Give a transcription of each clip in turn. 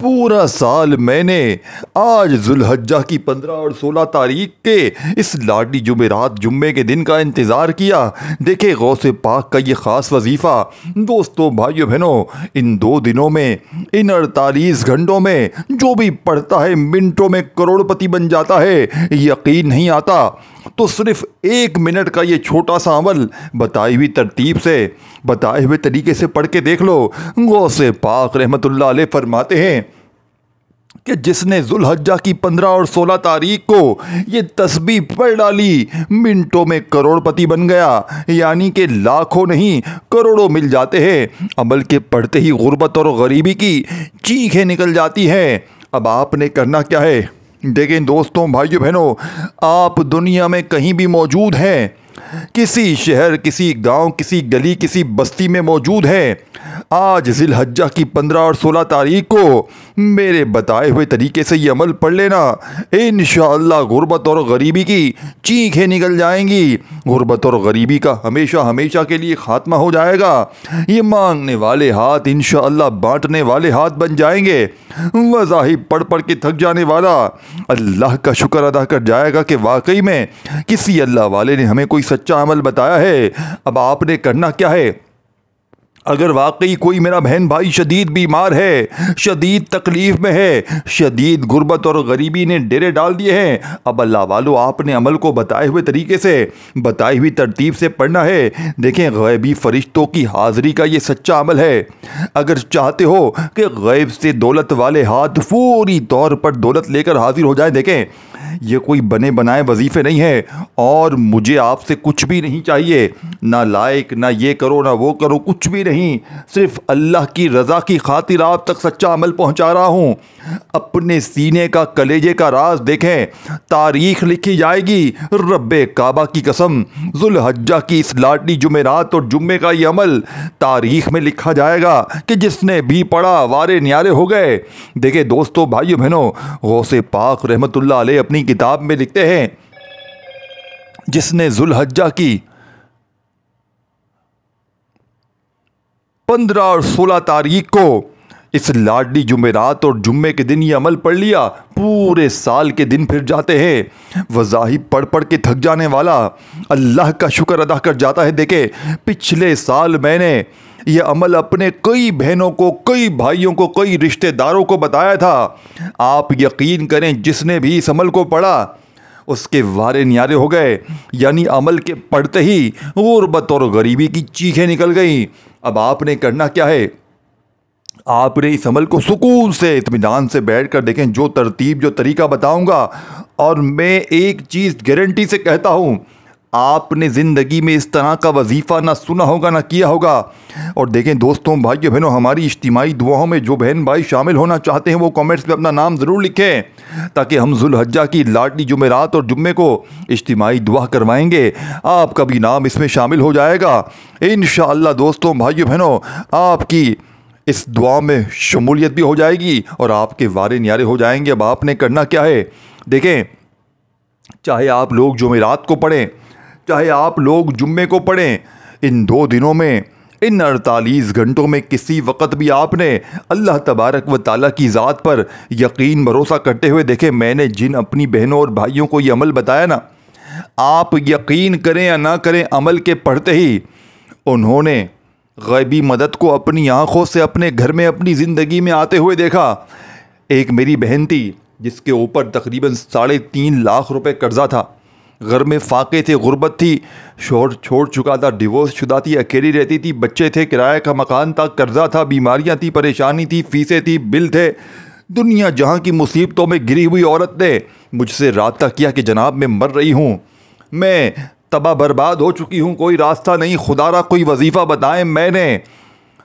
पूरा साल मैंने आज जुल्हज्जा की 15 और 16 तारीख के इस लाडली जुमेरात जुम्मे के दिन का इंतज़ार किया। देखे गौसे पाक का ये ख़ास वजीफ़ा। दोस्तों भाइयों बहनों, इन 2 दिनों में, इन 48 घंटों में जो भी पढ़ता है मिनटों में करोड़पति बन जाता है। यकीन नहीं आता तो सिर्फ 1 मिनट का ये छोटा सा अमल बताई हुई तरतीब से, बताए हुए तरीके से पढ़ के देख लो। गौसे पाक रहमतुल्लाह अलैह फरमाते हैं कि जिसने जुल्हज्जा की 15 और 16 तारीख को ये तस्बीह पढ़ डाली, मिनटों में करोड़पति बन गया। यानी कि लाखों नहीं करोड़ों मिल जाते हैं। अमल के पढ़ते ही गुर्बत और गरीबी की चीखें निकल जाती हैं। अब आपने करना क्या है? देखें दोस्तों भाइयों बहनों, आप दुनिया में कहीं भी मौजूद हैं, किसी शहर, किसी गांव, किसी गली, किसी बस्ती में मौजूद हैं, आज ज़िलहज्जा की 15 और 16 तारीख को मेरे बताए हुए तरीके से ये अमल पढ़ लेना। इंशाअल्लाह गुर्बत और गरीबी की चीखें निकल जाएंगी। गुर्बत और गरीबी का हमेशा हमेशा के लिए ख़ात्मा हो जाएगा। ये मांगने वाले हाथ इंशाअल्लाह बांटने वाले हाथ बन जाएंगे। वज़ाहिब पढ़ पढ़ के थक जाने वाला अल्लाह का शुक्र अदा कर जाएगा कि वाकई में किसी अल्लाह वाले ने हमें कोई सच्चा अमल बताया है। अब आपने करना क्या है? अगर वाकई कोई मेरा बहन भाई शदीद बीमार है, शदीद तकलीफ़ में है, शदीद गुर्बत और गरीबी ने डेरे डाल दिए हैं, अब अल्लाह वालों आपने अमल को बताए हुए तरीके से, बताई हुई तरतीब से पढ़ना है। देखें गैबी फरिश्तों की हाज़िरी का ये सच्चा अमल है। अगर चाहते हो कि गैब से दौलत वाले हाथ पूरी तौर पर दौलत लेकर हाजिर हो जाए, देखें ये कोई बने बनाए वजीफ़े नहीं है और मुझे आपसे कुछ भी नहीं चाहिए, ना लायक, ना ये करो ना वो करो, कुछ भी नहीं। सिर्फ अल्लाह की रज़ा की खातिर आप तक सच्चा अमल पहुंचा रहा हूं। अपने सीने का कलेजे का राज देखें, तारीख लिखी जाएगी। रब्बे काबा की कसम, जुल्हज्जा की इस लाडली जुमेरात और जुम्मे का ये अमल तारीख में लिखा जाएगा कि जिसने भी पढ़ा वारे न्यारे हो गए। देखिए दोस्तों भाइयों बहनों, गौसे पाक रहमतुल्लाह अलैह अपनी किताब में लिखते हैं, जिसने जुल्हज्जा की 15 और 16 तारीख को इस लाडली जुमेरात और जुम्मे के दिन ये अमल पढ़ लिया, पूरे साल के दिन फिर जाते हैं। वज़ाहिब पढ़ पढ़ के थक जाने वाला अल्लाह का शुक्र अदा कर जाता है। देखे पिछले साल मैंने ये अमल अपने कई बहनों को, कई भाइयों को, कई रिश्तेदारों को बताया था। आप यकीन करें, जिसने भी इस अमल को पढ़ा उसके वारे न्यारे हो गए। यानी अमल के पढ़ते ही गुर्बत और गरीबी की चीखें निकल गई। अब आपने करना क्या है? आपने इस अमल को सुकून से, इत्मीनान से बैठ कर देखें। जो तरतीब, जो तरीका बताऊंगा, और मैं एक चीज़ गारंटी से कहता हूं, आपने ज़िंदगी में इस तरह का वजीफ़ा ना सुना होगा ना किया होगा। और देखें दोस्तों भाइयों बहनों, हमारी इज्तिमाई दुआओं में जो बहन भाई शामिल होना चाहते हैं वो कमेंट्स में अपना नाम ज़रूर लिखें, ताकि हम जुल्हज्जा की लाडली जुमेरात और जुम्मे को इज्तिमाई दुआ करवाएंगे। आपका भी नाम इसमें शामिल हो जाएगा इंशाअल्लाह। दोस्तों भाइयों बहनों, आपकी इस दुआ में शमूलियत भी हो जाएगी और आपके वारे न्यारे हो जाएंगे। अब आपने करना क्या है? देखें, चाहे आप लोग जुमेरात को पढ़ें, चाहे आप लोग जुम्मे को पढ़ें, इन 2 दिनों में, इन 48 घंटों में किसी वक़्त भी आपने अल्लाह तबारक व ताला की ज़ात पर यकीन भरोसा करते हुए, देखें मैंने जिन अपनी बहनों और भाइयों को ये अमल बताया ना, आप यकीन करें या ना करें, अमल के पढ़ते ही उन्होंने गैबी मदद को अपनी आँखों से अपने घर में, अपनी ज़िंदगी में आते हुए देखा। एक मेरी बहन थी जिसके ऊपर तकरीबन 3.5 लाख रुपए कर्जा था, घर में फाके थे, गुर्बत थी, शोहर छोड़ चुका था, डिवोर्स शुदा थी, अकेली रहती थी, बच्चे थे, किराए का मकान था, कर्जा था, बीमारियां थी, परेशानी थी, फीसें थी, बिल थे। दुनिया जहां की मुसीबतों में गिरी हुई औरत ने मुझसे राब्ता किया कि जनाब मैं मर रही हूँ, मैं तबाह बर्बाद हो चुकी हूँ, कोई रास्ता नहीं, खुदारा कोई वजीफ़ा बताएं। मैंने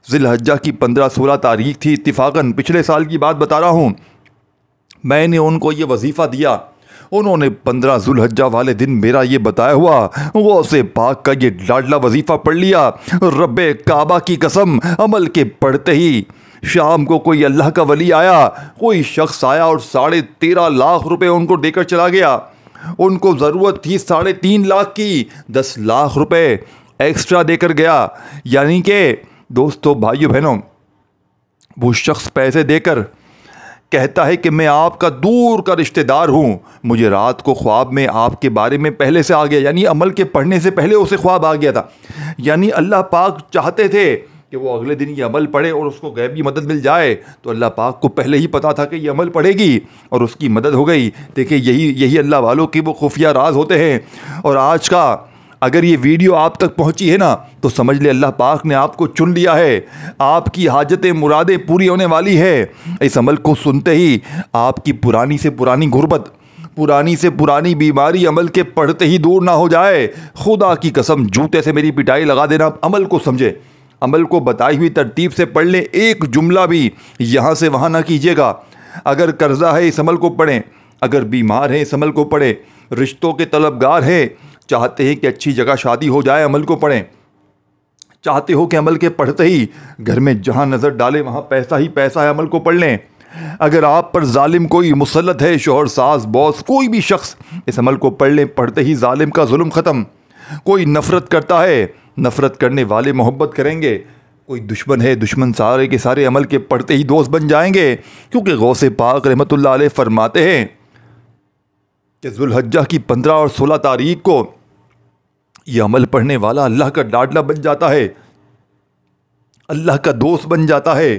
ज़िलहज्जा की 15-16 तारीख थी, इत्तिफाकन पिछले साल की बात बता रहा हूँ, मैंने उनको ये वजीफ़ा दिया। उन्होंने 15 ज़ुल्हज्जा वाले दिन मेरा ये बताया हुआ गौसे पाक का ये लाडला वजीफ़ा पढ़ लिया। रब्बे काबा की कसम, अमल के पढ़ते ही शाम को कोई अल्लाह का वली आया, कोई शख्स आया और 13.5 लाख रुपए उनको देकर चला गया। उनको ज़रूरत थी 3.5 लाख की, 10 लाख रुपए एक्स्ट्रा देकर गया। यानी कि दोस्तों भाइयों बहनों, वो शख्स पैसे देकर कहता है कि मैं आपका दूर का रिश्तेदार हूँ। मुझे रात को ख्वाब में आपके बारे में पहले से आ गया, यानी अमल के पढ़ने से पहले उसे ख्वाब आ गया था। यानी अल्लाह पाक चाहते थे कि वो अगले दिन ये अमल पढ़े और उसको गैबी मदद मिल जाए, तो अल्लाह पाक को पहले ही पता था कि ये अमल पढ़ेगी और उसकी मदद हो गई। देखिए यही अल्लाह वालों की वो खुफिया राज होते हैं। और आज का अगर ये वीडियो आप तक पहुंची है ना, तो समझ ले अल्लाह पाक ने आपको चुन लिया है, आपकी हाजतें मुरादें पूरी होने वाली है। इस अमल को सुनते ही आपकी पुरानी से पुरानी गुर्बत, पुरानी से पुरानी बीमारी अमल के पढ़ते ही दूर ना हो जाए। खुदा की कसम जूते से मेरी पिटाई लगा देना, अमल को समझे, अमल को बताई हुई तरतीब से पढ़ लें। एक जुमला भी यहाँ से वहाँ ना कीजिएगा। अगर कर्जा है इस अमल को पढ़ें, अगर बीमार है इस अमल को पढ़ें, रिश्तों के तलबगार हैं, चाहते हैं कि अच्छी जगह शादी हो जाए, अमल को पढ़ें। चाहते हो कि अमल के पढ़ते ही घर में जहाँ नज़र डालें वहाँ पैसा ही पैसा है, अमल को पढ़ लें। अगर आप पर जालिम कोई मुसल्लत है, शोहर सास बॉस कोई भी शख्स, इस अमल को पढ़ लें, पढ़ते ही जालिम का जुल्म ख़त्म। कोई नफ़रत करता है, नफ़रत करने वाले मोहब्बत करेंगे। कोई दुश्मन है, दुश्मन सारे के सारे अमल के पढ़ते ही दोस्त बन जाएंगे। क्योंकि गौसे पाक रहमतुल्लाह अलैह फरमाते हैं कि ज़ुल्हज्जा की 15 और 16 तारीख को यह अमल पढ़ने वाला अल्लाह का लाडला बन जाता है, अल्लाह का दोस्त बन जाता है,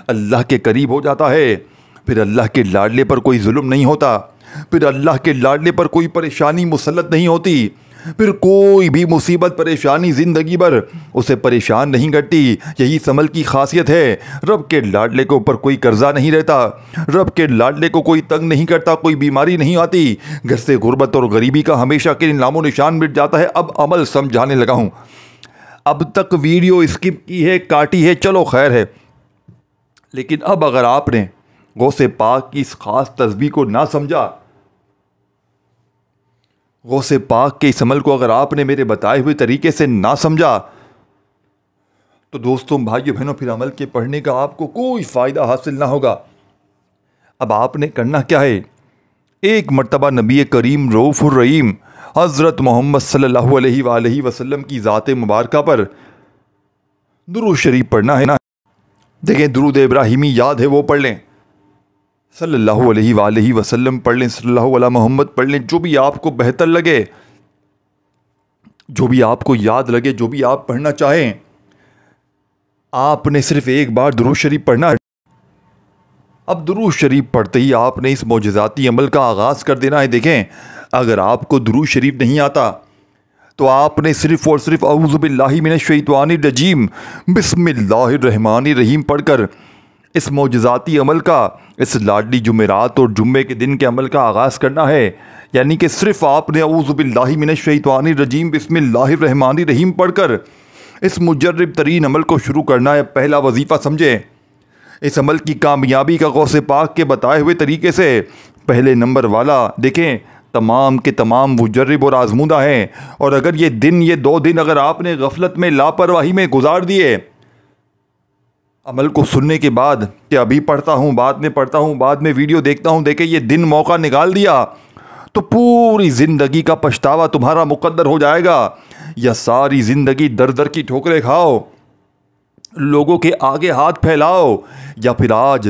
अल्लाह के करीब हो जाता है। फिर अल्लाह के लाडले पर कोई जुल्म नहीं होता, फिर अल्लाह के लाडले पर कोई परेशानी मुसल्लत नहीं होती, फिर कोई भी मुसीबत परेशानी ज़िंदगी भर उसे परेशान नहीं करती। यही इस अमल की खासियत है। रब के लाडले के ऊपर कोई कर्जा नहीं रहता, रब के लाडले को कोई तंग नहीं करता, कोई बीमारी नहीं आती, घर से गुर्बत और गरीबी का हमेशा के नामो निशान मिट जाता है। अब अमल समझाने लगा हूँ। अब तक वीडियो स्किप की है, काटी है, चलो खैर है, लेकिन अब अगर आपने गौसे पाक की इस खास तस्बीह को ना समझा, गौसे पाक के इस अमल को अगर आपने मेरे बताए हुए तरीके से ना समझा, तो दोस्तों भाइयों बहनों फिर अमल के पढ़ने का आपको कोई फ़ायदा हासिल ना होगा। अब आपने करना क्या है, एक मर्तबा नबी करीम रऊफ़ुर रहीम हज़रत मोहम्मद सल्लल्लाहु अलैहि वसल्लम की ज़ात मुबारका पर दुरूद शरीफ पढ़ना है ना। देखें, दुरूद इब्राहिमी याद है वो पढ़ लें, सल्लल्लाहु अलैहि वसल्लम पढ़ लें, सल्लल्लाहु अला मोहम्मद पढ़ लें, जो भी आपको बेहतर लगे, जो भी आपको याद लगे, जो भी आप पढ़ना चाहें, आपने सिर्फ एक बार दुरूद शरीफ पढ़ना है। अब दुरूद शरीफ पढ़ते ही आपने इस मोजज़ाती अमल का आगाज़ कर देना है। देखें, अगर आपको दुरूद शरीफ नहीं आता तो आपने सिर्फ़ और सिर्फ औज़ु बिल्लाहि मिनश शैतानिर रजीम बिस्मिल्लाहिर रहमानिर रहीम पढ़कर इस मोजज़ाती अमल का, इस लाडली जुमेरात और जुम्मे के दिन के अमल का आगाज़ करना है। यानी कि सिर्फ आपने औज़ु बिल्लाहि मिनश शैतानिर रजीम बिस्मिल्लाहिर रहमानिर रहीम पढ़कर इस मुजर्रब तरीन अमल को शुरू करना है। पहला वजीफ़ा समझें, इस अमल की कामयाबी का गौसे पाक के बताए हुए तरीके से पहले नंबर वाला, देखें, तमाम के तमाम मुजर्रब और आजमूदा हैं। और अगर ये 2 दिन अगर आपने गफलत में, लापरवाही में गुजार दिए, अमल को सुनने के बाद कि अभी पढ़ता हूँ, बाद में पढ़ता हूँ, बाद में वीडियो देखता हूँ, देखे ये दिन मौका निकाल दिया, तो पूरी ज़िंदगी का पछतावा तुम्हारा मुकद्दर हो जाएगा। या सारी ज़िंदगी दर दर की ठोकरें खाओ, लोगों के आगे हाथ फैलाओ, या फिर आज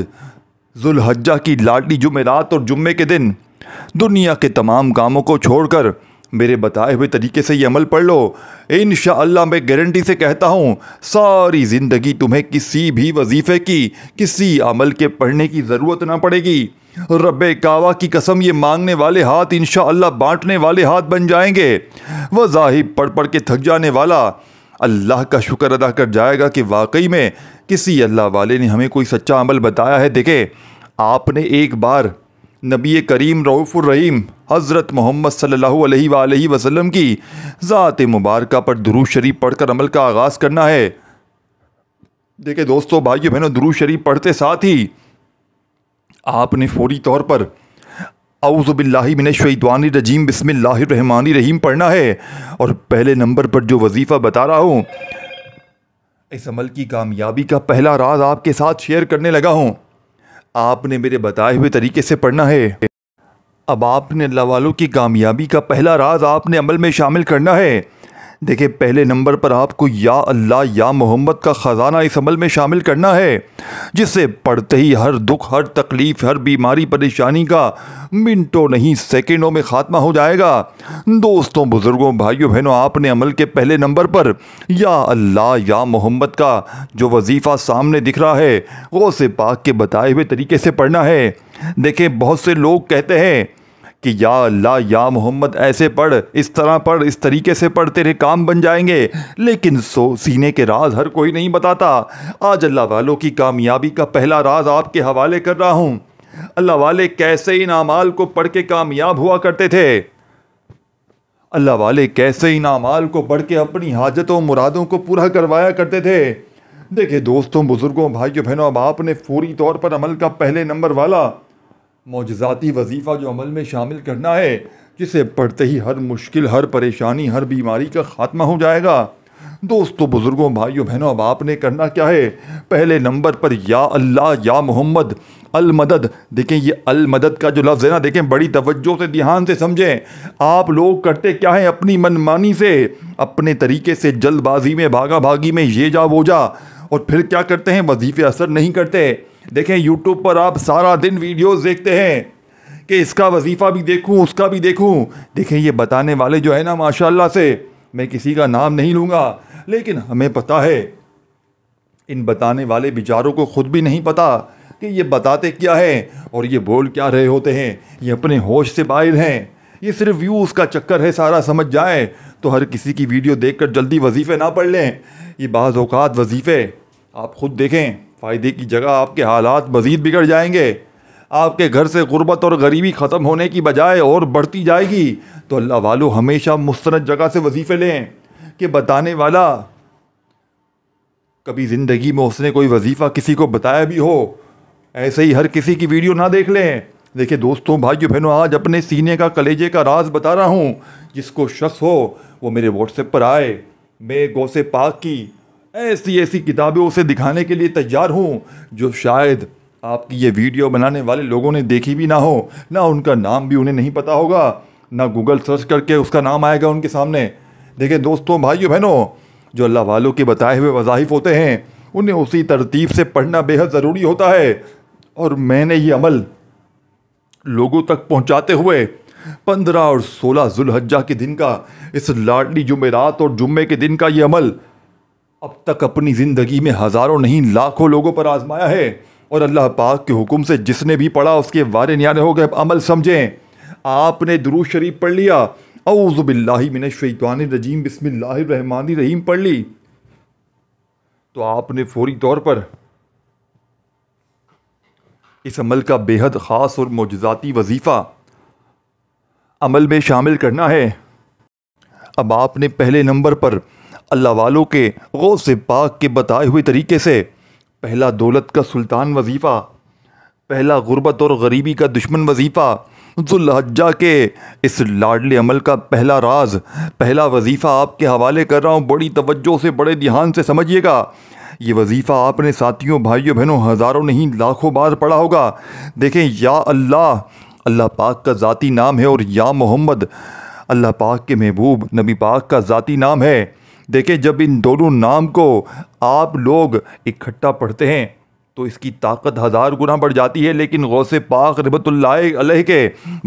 ज़ुल्हज्जा की लाडली जुमेरात और जुम्मे के दिन दुनिया के तमाम कामों को छोड़कर मेरे बताए हुए तरीके से ये अमल पढ़ लो। इंशाअल्लाह मैं गारंटी से कहता हूँ सारी ज़िंदगी तुम्हें किसी भी वजीफ़े की, किसी अमल के पढ़ने की ज़रूरत ना पड़ेगी। रब्बे कावा की कसम, ये मांगने वाले हाथ इंशाअल्लाह बांटने वाले हाथ बन जाएंगे। वज़ाहिब पढ़ पढ़ के थक जाने वाला अल्लाह का शुक्र अदा कर जाएगा कि वाकई में किसी अल्लाह वाले ने हमें कोई सच्चा अमल बताया है। देखे, आपने एक बार नबी करीम रऊफ़ुर रहीम हज़रत मोहम्मद सल्लल्लाहु अलैहि वसल्लम की ज़ात मुबारका पर दुरूद शरीफ पढ़कर अमल का आगाज़ करना है। देखिए दोस्तों, भाइयों बहनों, दुरूद शरीफ पढ़ते साथ ही आपने फौरी तौर पर औज़ु बिल्लाहि मिनश शैतानिर रजीम बिस्मिल्लाहिर रहमानिर रहीम पढ़ना है। और पहले नंबर पर जो वजीफ़ा बता रहा हूँ, इस अमल की कामयाबी का पहला राज आपके साथ शेयर करने लगा हूँ। आपने मेरे बताए हुए तरीके से पढ़ना है। अब आपने अल्लाह वालों की कामयाबी का पहला राज आपने अमल में शामिल करना है। देखिए, पहले नंबर पर आपको या अल्लाह या मोहम्मद का ख़जाना इस अमल में शामिल करना है, जिससे पढ़ते ही हर दुख, हर तकलीफ़, हर बीमारी परेशानी का मिनटों नहीं सेकंडों में ख़ात्मा हो जाएगा। दोस्तों, बुज़ुर्गों, भाइयों बहनों, आपने अमल के पहले नंबर पर या अल्लाह या मोहम्मद का जो वजीफ़ा सामने दिख रहा है गौसे पाक के बताए हुए तरीके से पढ़ना है। देखें, बहुत से लोग कहते हैं कि या अल्लाह या मोहम्मद ऐसे पढ़, इस तरह पढ़, इस तरीके से पढ़, तेरे काम बन जाएंगे। लेकिन सीने के राज हर कोई नहीं बताता। आज अल्लाह वालों की कामयाबी का पहला राज आपके हवाले कर रहा हूँ। अल्लाह वाले कैसे इन अमाल को पढ़ के कामयाब हुआ करते थे। अल्लाह वाले कैसे इन अमाल को पढ़ के अपनी हाजतों मुरादों को पूरा करवाया करते थे। देखिए दोस्तों, बुज़ुर्गों, भाइयों बहनों, अब आपने फौरी तौर पर अमल का पहले नंबर वाला मौजज़ाती वजीफ़ा जो अमल में शामिल करना है, जिसे पढ़ते ही हर मुश्किल, हर परेशानी, हर बीमारी का ख़ात्मा हो जाएगा। दोस्तों, बुज़ुर्गों, भाइयों बहनों, अब आपने करना क्या है, पहले नंबर पर या अल्लाह या मोहम्मद अल मदद। देखें, ये अल मदद का जो लफ्ज़ है ना, देखें बड़ी तवज्जो से, ध्यान से समझें। आप लोग करते क्या हैं, अपनी मनमानी से, अपने तरीके से, जल्दबाजी में, भागा भागी में, ये जा वो जा, और फिर क्या करते हैं, वजीफ़े असर नहीं करते। देखें, यूट्यूब पर आप सारा दिन वीडियोस देखते हैं कि इसका वजीफ़ा भी देखूं, उसका भी देखूं। देखें, ये बताने वाले जो है ना, माशाल्लाह से, मैं किसी का नाम नहीं लूँगा, लेकिन हमें पता है, इन बताने वाले बेचारों को खुद भी नहीं पता कि ये बताते क्या है और ये बोल क्या रहे होते हैं। ये अपने होश से बाहर हैं। ये सिर्फ व्यूज़ का चक्कर है, सारा समझ जाए तो हर किसी की वीडियो देखकर जल्दी वजीफ़े ना पढ़ लें। ये बाज़ औक़ात वजीफ़े आप ख़ुद देखें, फ़ायदे की जगह आपके हालात मज़ीद बिगड़ जाएंगे। आपके घर से गुर्बत और गरीबी ख़त्म होने की बजाय और बढ़ती जाएगी। तो अल्लाह वालों, हमेशा मुस्तनद जगह से वजीफ़े लें कि बताने वाला कभी ज़िंदगी में उसने कोई वजीफ़ा किसी को बताया भी हो, ऐसे ही हर किसी की वीडियो ना देख लें। देखिए दोस्तों, भाइयों बहनों, आज अपने सीने का कलेजे का राज बता रहा हूँ। जिसको शख्स हो वो मेरे व्हाट्सएप पर आए, मैं गौसे पाक की ऐसी ऐसी किताबें उसे दिखाने के लिए तैयार हूँ जो शायद आपकी ये वीडियो बनाने वाले लोगों ने देखी भी ना हो, ना उनका नाम भी उन्हें नहीं पता होगा, ना गूगल सर्च करके उसका नाम आएगा उनके सामने। देखिए दोस्तों, भाइयों बहनों, जो अल्लाह वालों के बताए हुए वज़ाइफ होते हैं उन्हें उसी तरतीब से पढ़ना बेहद ज़रूरी होता है। और मैंने ये अमल लोगों तक पहुँचाते हुए 15 और 16 ज़ुल्हज्जा के दिन का, इस लाडली जुमेरात और जुम्मे के दिन का ये अमल अब तक अपनी ज़िंदगी में हज़ारों नहीं लाखों लोगों पर आजमाया है। और अल्लाह पाक के हुक्म से जिसने भी पढ़ा उसके वारे न्यारे हो गए। अमल समझें, आपने दुरूद शरीफ पढ़ लिया, औज़ु बिल्लाहि मिनश शैतानिर रजीम, बिस्मिल्लाहिर रहमानिर रहीम पढ़ ली, तो आपने फौरी तौर पर इस अमल का बेहद ख़ास और मोजज़ाती वजीफ़ा अमल में शामिल करना है। अब आपने पहले नंबर पर अल्लाह वालों के गौसे पाक के बताए हुए तरीके से पहला दौलत का सुल्तान वजीफ़ा, पहला गुर्बत और गरीबी का दुश्मन वजीफ़ा, ज़ुल्हज्जा के इस लाडले अमल का पहला राज, पहला वजीफ़ा आपके हवाले कर रहा हूँ। बड़ी तवज्जो से, बड़े ध्यान से समझिएगा। ये वजीफ़ा आपने साथियों, भाइयों बहनों, हज़ारों नहीं लाखों बार पढ़ा होगा। देखें, या अल्लाह अल्लाह पाक का ज़ाती नाम है और या मोहम्मद अल्लाह पाक के महबूब नबी पाक का ज़ाती नाम है। देखें, जब इन दोनों नाम को आप लोग इकट्ठा पढ़ते हैं तो इसकी ताकत 1000 गुना बढ़ जाती है। लेकिन गौसे पाक रहमतुल्लाह अलैह के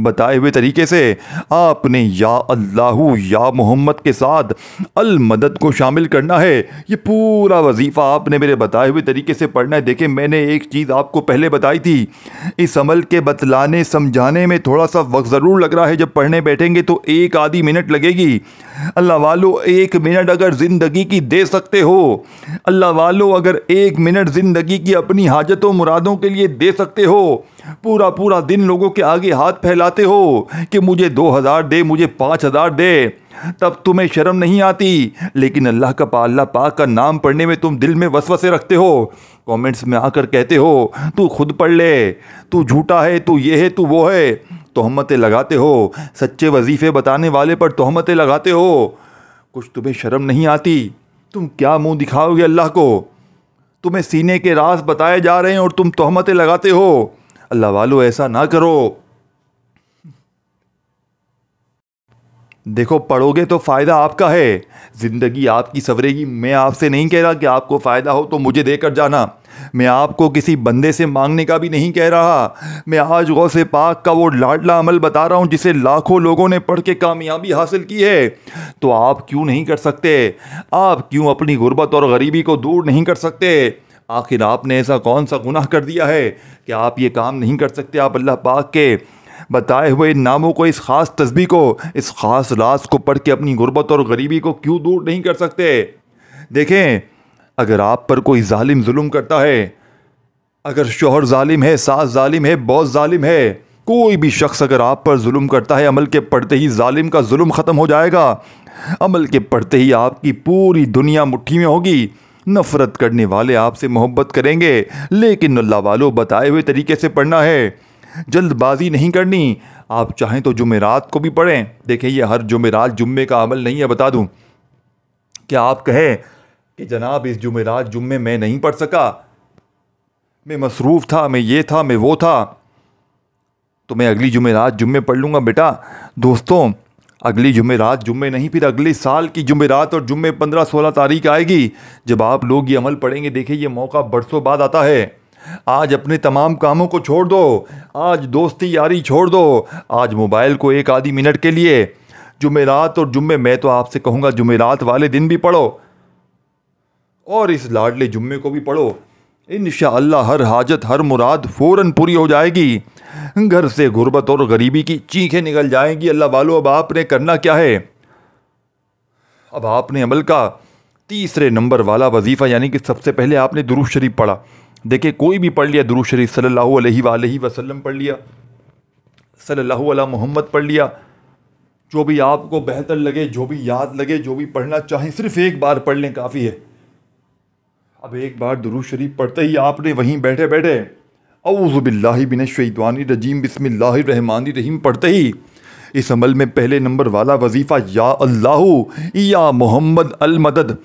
बताए हुए तरीके से आपने या अल्लाहु या मोहम्मद के साथ अल मदद को शामिल करना है। ये पूरा वजीफ़ा आपने मेरे बताए हुए तरीके से पढ़ना है। देखें, मैंने एक चीज़ आपको पहले बताई थी, इस अमल के बतलाने समझाने में थोड़ा सा वक्त ज़रूर लग रहा है। जब पढ़ने बैठेंगे तो 1 आधी मिनट लगेगी। अल्लाह वालों, 1 मिनट अगर ज़िंदगी की दे सकते हो, अल्लाह वालों अगर 1 मिनट ज़िंदगी की अपनी हाजतों मुरादों के लिए दे सकते हो, पूरा पूरा दिन लोगों के आगे हाथ फैलाते हो कि मुझे 2000 दे, मुझे 5000 दे, तब तुम्हें शर्म नहीं आती। लेकिन अल्लाह पाक का नाम पढ़ने में तुम दिल में वसवसे रखते हो, कमेंट्स में आकर कहते हो तू खुद पढ़ ले, तू झूठा है, तू ये है, तू वो है, तोहमतें लगाते हो, सच्चे वजीफ़े बताने वाले पर तोहमतें लगाते हो। कुछ तुम्हें शर्म नहीं आती? तुम क्या मुंह दिखाओगे अल्लाह को? तुम्हें सीने के राज बताए जा रहे हैं और तुम तोहमतें लगाते हो। अल्लाह वालों, ऐसा ना करो। देखो पढ़ोगे तो फ़ायदा आपका है, ज़िंदगी आपकी सवरेगी। मैं आपसे नहीं कह रहा कि आपको फ़ायदा हो तो मुझे देकर जाना, मैं आपको किसी बंदे से मांगने का भी नहीं कह रहा। मैं आज गौसे पाक का वो लाडला अमल बता रहा हूँ जिसे लाखों लोगों ने पढ़ के कामयाबी हासिल की है। तो आप क्यों नहीं कर सकते? आप क्यों अपनी गुर्बत और गरीबी को दूर नहीं कर सकते? आखिर आपने ऐसा कौन सा गुनाह कर दिया है कि आप ये काम नहीं कर सकते? आप अल्लाह पाक के बताए हुए इन नामों को, इस ख़ास तस्बीह को, इस ख़ास राज को पढ़ के अपनी गुर्बत और गरीबी को क्यों दूर नहीं कर सकते? देखें, अगर आप पर कोई जालिम जुल्म करता है, अगर शोहर जालिम है, सास जालिम है, बॉस जालिम है, कोई भी शख्स अगर आप पर जुल्म करता है, अमल के पढ़ते ही जालिम का जुल्म ख़त्म हो जाएगा। अमल के पढ़ते ही आपकी पूरी दुनिया मुट्ठी में होगी। नफ़रत करने वाले आपसे मोहब्बत करेंगे, लेकिन अल्लाह वालों बताए हुए तरीके से पढ़ना है, जल्दबाजी नहीं करनी। आप चाहें तो जुमेरात को भी पढ़ें। देखें, ये हर जुमेरात जुम्मे का अमल नहीं है। बता दूं, क्या आप कहें कि जनाब इस जुमेरात जुम्मे मैं नहीं पढ़ सका, मैं मसरूफ़ था, मैं ये था, मैं वो था, तो मैं अगली जुमेरात जुम्मे पढ़ लूँगा? बेटा दोस्तों, अगली जुमेरात जुम्मे नहीं, फिर अगले साल की जुमेरात और जुम्मे 15-16 तारीख आएगी जब आप लोग ये अमल पढ़ेंगे। देखिए, ये मौका बरसों बाद आता है। आज अपने तमाम कामों को छोड़ दो, आज दोस्ती यारी छोड़ दो, आज मोबाइल को एक आधी मिनट के लिए जुमेरात और जुम्मे, मैं तो आपसे कहूँगा जुमेरात वाले दिन भी पढ़ो और इस लाडले जुम्मे को भी पढ़ो। इंशाअल्लाह हर हाजत, हर मुराद फ़ौरन पूरी हो जाएगी। घर से गुर्बत और गरीबी की चीखें निकल जाएंगी। अल्लाह वालों, अब आपने करना क्या है? अब आपने अमल का तीसरे नंबर वाला वजीफ़ा, यानी कि सबसे पहले आपने दुरूद शरीफ पढ़ा। देखिए, कोई भी पढ़ लिया दुरूद शरीफ, सल्लल्लाहु अलैहि वसल्लम पढ़ लिया, सल्लल्लाहु अला मोहम्मद पढ़ लिया, जो भी आपको बेहतर लगे, जो भी याद लगे, जो भी पढ़ना चाहें, सिर्फ एक बार पढ़ लें, काफ़ी है। अब एक बार दुरूद शरीफ पढ़ते ही आपने वहीं बैठे बैठे औज़ु बिल्लाहि मिनश शैतानिर रजीम बिस्मिल्लाहिर रहमानिर रहीम पढ़ते ही इस अमल में पहले नंबर वाला वजीफ़ा या अल्लाहु या मोहम्मद अल मदद,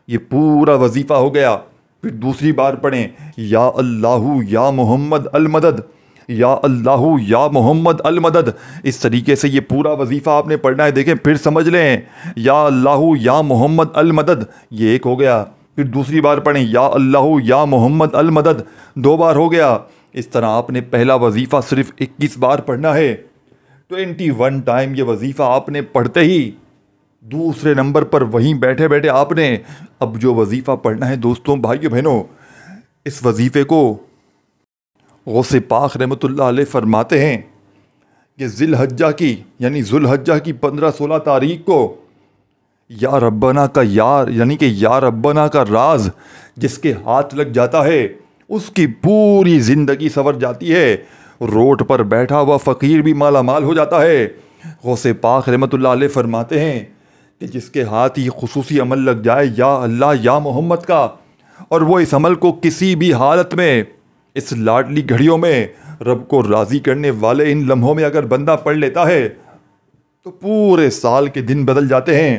ये पूरा वजीफ़ा हो गया। फिर दूसरी बार पढ़ें या अल्लाहु या मोहम्मद अल मदद, या अल्लाहु या मोहम्मद अल मदद। इस तरीके से ये पूरा वजीफ़ा आपने पढ़ना है। देखें, फिर समझ लें, या अल्लाहु या मोहम्मद अल मदद, ये एक हो गया। फिर दूसरी बार पढ़ें या अल्लाहु या मोहम्मद अल मदद, 2 बार हो गया। इस तरह आपने पहला वजीफ़ा सिर्फ 21 बार पढ़ना है। 21 टाइम ये वजीफ़ा आपने पढ़ते ही दूसरे नंबर पर वहीं बैठे बैठे आपने अब जो वजीफ़ा पढ़ना है, दोस्तों भाइयों बहनों, इस वजीफ़े को गौसे पाक रहमतुल्लाह अलैह फरमाते हैं कि ज़िलहज्जा की, यानी ज़ुलहज्जा की 15-16 तारीख को या रब्बना का यार, यानी कि या रब्बना का राज जिसके हाथ लग जाता है उसकी पूरी ज़िंदगी संवर जाती है। रोड पर बैठा हुआ फ़कीर भी माला माल हो जाता है। गौसे पाक रहमतुल्लाह अलैह फरमाते हैं कि जिसके हाथ ये खुसूसी अमल लग जाए या अल्लाह या मोहम्मद का, और वो इस अमल को किसी भी हालत में, इस लाडली घड़ियों में, रब को राज़ी करने वाले इन लम्हों में अगर बंदा पढ़ लेता है तो पूरे साल के दिन बदल जाते हैं,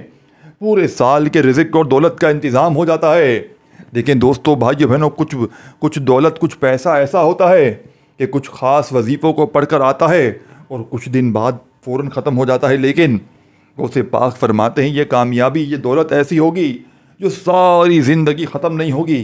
पूरे साल के रिज़्क़ और दौलत का इंतज़ाम हो जाता है। देखें दोस्तों भाइयों बहनों, कुछ दौलत, कुछ पैसा ऐसा होता है कि कुछ ख़ास वजीफ़ों को पढ़कर आता है और कुछ दिन बाद फ़ौरन ख़त्म हो जाता है। लेकिन गौसे पाक फरमाते हैं ये कामयाबी, ये दौलत ऐसी होगी जो सारी ज़िंदगी ख़त्म नहीं होगी।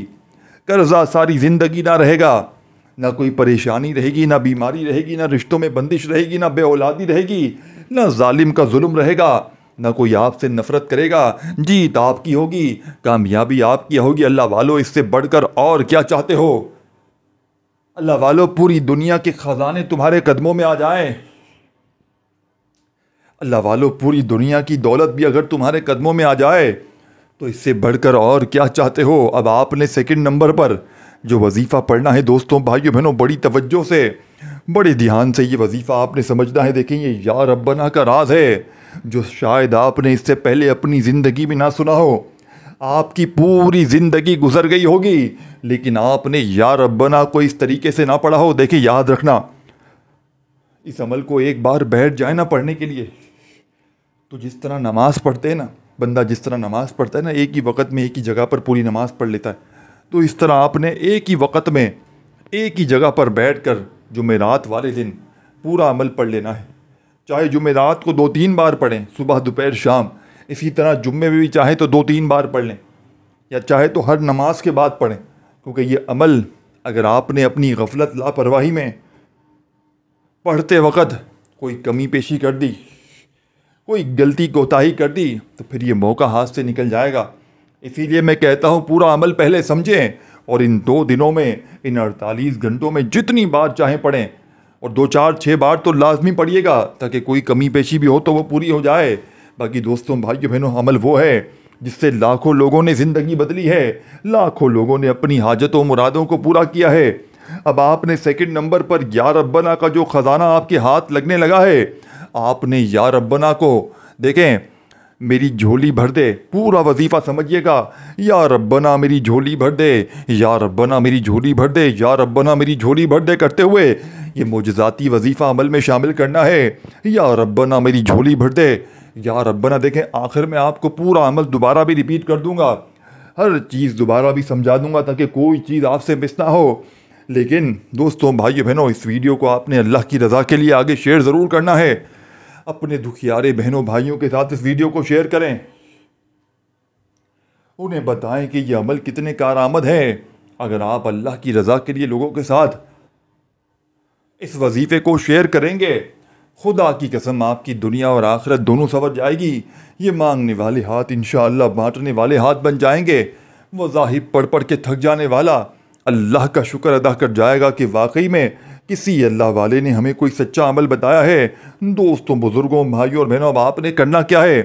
कर्जा सारी ज़िंदगी ना रहेगा, ना कोई परेशानी रहेगी, ना बीमारी रहेगी, ना रिश्तों में बंदिश रहेगी, ना बेऔलादी रहेगी, ना जालिम का जुल्म रहेगा, ना कोई आपसे नफ़रत करेगा। जीत आपकी होगी, कामयाबी आपकी होगी। अल्लाह वालों, इससे बढ़कर और क्या चाहते हो? अल्लाह वालों, पूरी दुनिया के ख़जाने तुम्हारे कदमों में आ जाएं। अल्लाह वालों, पूरी दुनिया की दौलत भी अगर तुम्हारे कदमों में आ जाए तो इससे बढ़कर और क्या चाहते हो? अब आपने सेकंड नंबर पर जो वजीफ़ा पढ़ना है, दोस्तों भाइयों बहनों, बड़ी तवज्जो से, बड़े ध्यान से ये वजीफ़ा आपने समझना है। देखें, ये या रब्बना का राज है जो शायद आपने इससे पहले अपनी ज़िंदगी में ना सुना हो। आपकी पूरी ज़िंदगी गुजर गई होगी लेकिन आपने या रब्बना को इस तरीके से ना पढ़ा हो। देखिए, याद रखना, इस अमल को एक बार बैठ जाए ना पढ़ने के लिए, तो जिस तरह नमाज़ पढ़ते हैं ना, बंदा जिस तरह नमाज़ पढ़ता है ना, एक ही वक़्त में एक ही जगह पर पूरी नमाज़ पढ़ लेता है, तो इस तरह आपने एक ही वक़्त में एक ही जगह पर बैठकर जुमेरात वाले दिन पूरा अमल पढ़ लेना है। चाहे जुमेरात को 2-3 बार पढ़ें, सुबह दोपहर शाम। इसी तरह जुम्मे में भी चाहे तो 2-3 बार पढ़ लें, या चाहे तो हर नमाज के बाद पढ़ें। क्योंकि ये अमल अगर आपने अपनी गफलत लापरवाही में पढ़ते वक़्त कोई कमी पेशी कर दी, कोई गलती कोताही कर दी, तो फिर ये मौका हाथ से निकल जाएगा। इसीलिए मैं कहता हूँ पूरा अमल पहले समझें और इन 2 दिनों में, इन 48 घंटों में जितनी बार चाहें पढ़ें, और 2-4-6 बार तो लाजमी पढ़िएगा ताकि कोई कमी पेशी भी हो तो वो पूरी हो जाए। बाकी दोस्तों भाइयों बहनों, अमल वो है जिससे लाखों लोगों ने ज़िंदगी बदली है, लाखों लोगों ने अपनी हाजतों मुरादों को पूरा किया है। अब आपने सेकंड नंबर पर या रब्बना का जो ख़जाना आपके हाथ लगने लगा है, आपने या रब्बना को देखें, मेरी झोली भर दे, पूरा वजीफ़ा समझिएगा। या रब्बना मेरी झोली भर दे, या रब्बना मेरी झोली भर दे, या रब्बना मेरी झोली भर दे करते हुए ये मोजज़ाती वजीफ़ा अमल में शामिल करना है। या रब्बना मेरी झोली भर दे, या रब्बना। देखें, आखिर में आपको पूरा अमल दोबारा भी रिपीट कर दूंगा, हर चीज़ दोबारा भी समझा दूंगा ताकि कोई चीज़ आपसे मिस ना हो। लेकिन दोस्तों भाइयों बहनों, इस वीडियो को आपने अल्लाह की रज़ा के लिए आगे शेयर ज़रूर करना है। अपने दुखियारे बहनों भाइयों के साथ इस वीडियो को शेयर करें, उन्हें बताएं कि ये अमल कितने कारआमद है। अगर आप अल्लाह की रज़ा के लिए लोगों के साथ इस वजीफ़े को शेयर करेंगे, खुदा की कसम आपकी दुनिया और आखिरत दोनों संवर जाएगी। ये मांगने वाले हाथ इंशाअल्लाह बांटने वाले हाथ बन जाएंगे। वज़ाहिब पढ़ पढ़ के थक जाने वाला अल्लाह का शुक्र अदा कर जाएगा कि वाकई में किसी अल्लाह वाले ने हमें कोई सच्चा अमल बताया है। दोस्तों, बुज़ुर्गों, भाइयों और बहनों, अब आपने करना क्या है,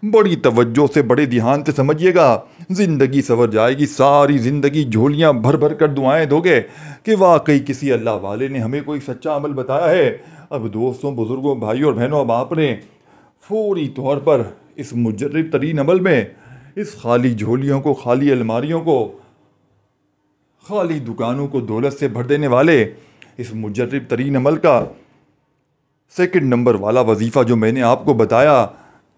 बड़ी तवज्जो से, बड़े ध्यान से समझिएगा। ज़िंदगी संवर जाएगी, सारी ज़िंदगी झोलियाँ भर भर कर दुआएं दोगे कि वाकई किसी अल्लाह वाले ने हमें कोई सच्चा अमल बताया है। अब दोस्तों, बुज़ुर्गों, भाइयों और बहनों, अब आपने फौरी तौर पर इस मुजर्रब तरीन अमल में, इस खाली झोलियों को, खाली अलमारियों को, खाली दुकानों को दौलत से भर देने वाले इस मुजर्रब तरीन अमल का सेकंड नंबर वाला वजीफ़ा जो मैंने आपको बताया,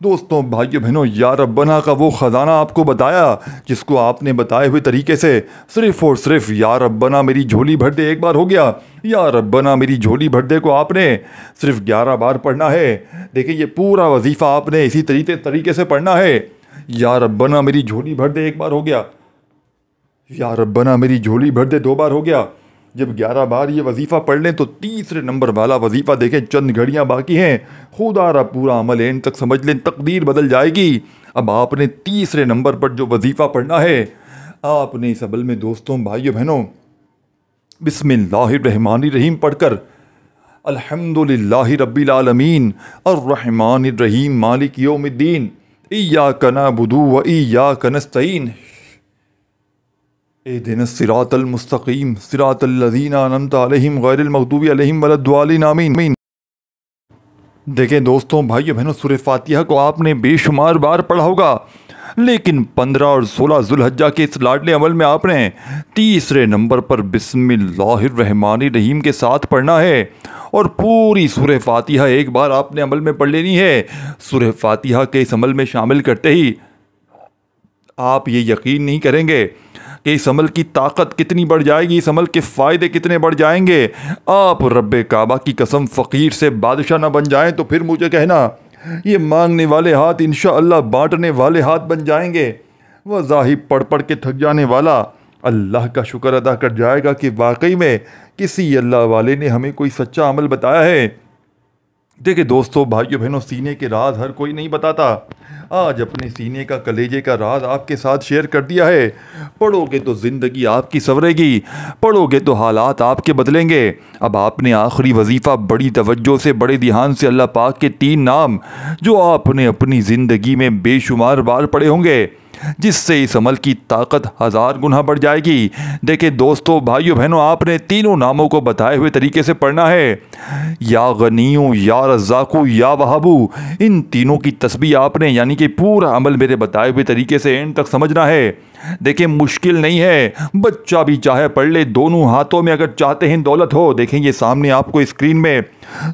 दोस्तों, भाइयों बहनों, या रब्बना का वो ख़जाना आपको बताया जिसको आपने बताए हुए तरीके से सिर्फ़ और सिर्फ या रब्बना मेरी झोली भर दे एक बार हो गया। या रब्बना मेरी झोली भर दे को आपने सिर्फ 11 बार पढ़ना है। देखिए, ये पूरा वजीफ़ा आपने इसी तरीके से पढ़ना है। या रब्बना मेरी झोली भर दे एक बार हो गया, या रब्बना मेरी झोली भर दे 2 बार हो गया। जब 11 बार ये वजीफ़ा पढ़ लें तो तीसरे नंबर वाला वजीफ़ा देखें, चंद घड़ियाँ बाकी हैं, खुदा पूरा अमल एंड तक समझ लें, तकदीर बदल जाएगी। अब आपने तीसरे नंबर पर जो वजीफ़ा पढ़ना है, आपने इस अमल में दोस्तों, भाइयों बहनों, बिस्मिल्लाहिर्रहमानिर्रहीम पढ़कर अल्हम्दुलिल्लाहि रब्बिल आलमीन अर्रहमानिर्रहीम मालिक यौमिद्दीन इय्याका नअबुदु व इय्याका नस्तईन इहदिनस सिरातल मुस्तकीम सिरातल लज़ीना अनअमता अलैहिम गैरिल मग़दूबि अलैहिम वलद्दालिन आमीन। देखें दोस्तों, भाइयों बहनों, सूरह फातिहा को आपने बेशुमार बार पढ़ा होगा, लेकिन 15 और 16 ज़ुल्हज्जा के इस लाडले अमल में आपने तीसरे नंबर पर बिस्मिल्लाहिर्रहमानिर्रहीम के साथ पढ़ना है और पूरी सूरह फातिहा एक बार आपने अमल में पढ़ लेनी है। सूरह फातिहा के इस अमल में शामिल करते ही आप ये यकीन नहीं करेंगे कि इस अमल की ताकत कितनी बढ़ जाएगी, इस अमल के फ़ायदे कितने बढ़ जाएंगे। आप रब्बे काबा की कसम फ़कीर से बादशाह ना बन जाएं तो फिर मुझे कहना, ये मांगने वाले हाथ इंशाअल्लाह बांटने वाले हाथ बन जाएंगे। वज़ाहिब पढ़ पढ़ के थक जाने वाला अल्लाह का शुक्र अदा कर जाएगा कि वाकई में किसी अल्लाह वाले ने हमें कोई सच्चा अमल बताया है। देखिए दोस्तों, भाइयों बहनों, सीने के राज हर कोई नहीं बताता। आज अपने सीने का, कलेजे का राज आपके साथ शेयर कर दिया है। पढ़ोगे तो ज़िंदगी आपकी संवरेगी, पढ़ोगे तो हालात आपके बदलेंगे। अब आपने आखिरी वजीफ़ा बड़ी तवज्जो से, बड़े ध्यान से अल्लाह पाक के 3 नाम जो आपने अपनी ज़िंदगी में बेशुमार बार पढ़े होंगे, जिससे इस अमल की ताकत 1000 गुना बढ़ जाएगी। देखिए दोस्तों, भाइयों बहनों, आपने तीनों नामों को बताए हुए तरीके से पढ़ना है। या गनीयू, या रज़्ज़ाक़ू, या वहाबू, इन तीनों की तस्बीह आपने, यानी कि पूरा अमल मेरे बताए हुए तरीके से एंड तक समझना है। देखिए मुश्किल नहीं है, बच्चा भी चाहे पढ़ ले, दोनों हाथों में अगर चाहते हैं दौलत हो। देखें ये सामने आपको स्क्रीन में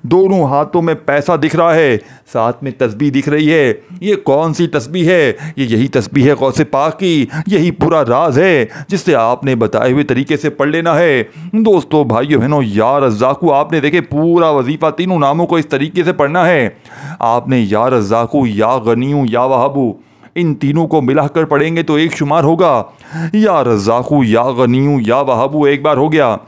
दोनों हाथों में पैसा दिख रहा है, साथ में तस्बीह दिख रही है। ये कौन सी तस्बीह है? ये यही तस्बीह है गौसे पाक की, यही पूरा राज है जिससे आपने बताए हुए तरीके से पढ़ लेना है। दोस्तों भाइयों बहनों, या रज़्ज़ाक़ू आपने देखे पूरा वजीफ़ा तीनों नामों को इस तरीके से पढ़ना है। आपने या रज़्ज़ाक़ू, या गनियू, या वहाबू, इन तीनों को मिलाकर पढ़ेंगे तो एक शुमार होगा। या रज़्ज़ाक़ू, या गनियू, या वहाबू एक बार हो गया,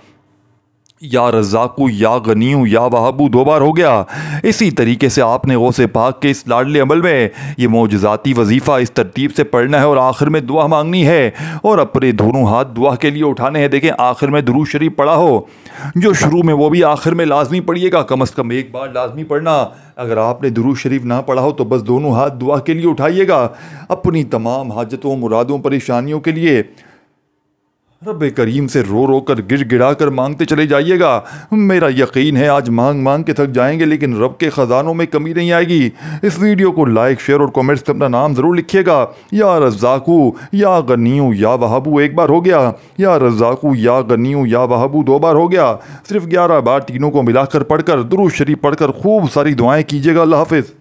या रज़्ज़ाक़ू, या गनियू, या वहाबू दो बार हो गया। इसी तरीके से आपने गौसे पाक के इस लाडले अमल में ये मोजज़ाती वजीफ़ा इस तरतीब से पढ़ना है और आखिर में दुआ मांगनी है और अपने दोनों हाथ दुआ के लिए उठाने हैं। देखें आखिर में दुरूद शरीफ पढ़ा हो, जो शुरू में वो भी आखिर में लाजमी पढ़िएगा, कम से कम एक बार लाजमी पढ़ना। अगर आपने दुरूद शरीफ ना पढ़ा हो तो बस दोनों हाथ दुआ के लिए उठाइएगा, अपनी तमाम हाजतों, मुरादों, परेशानियों के लिए रब करीम से रो रो कर गिड़ गिड़ा कर मांगते चले जाइएगा। मेरा यकीन है आज मांग मांग के थक जाएंगे लेकिन रब के ख़जानों में कमी नहीं आएगी। इस वीडियो को लाइक, शेयर और कमेंट्स में अपना नाम ज़रूर लिखिएगा। या रज़्ज़ाक़ू, या गनियू, या वहाबू एक बार हो गया, या रज़्ज़ाक़ू, या गनियू, या वहाबू दो बार हो गया। सिर्फ 11 बार तीनों को मिलाकर पढ़कर दुरूद शरीफ पढ़कर खूब सारी दुआएँ कीजिएगा। अल्लाह हाफ़िज़।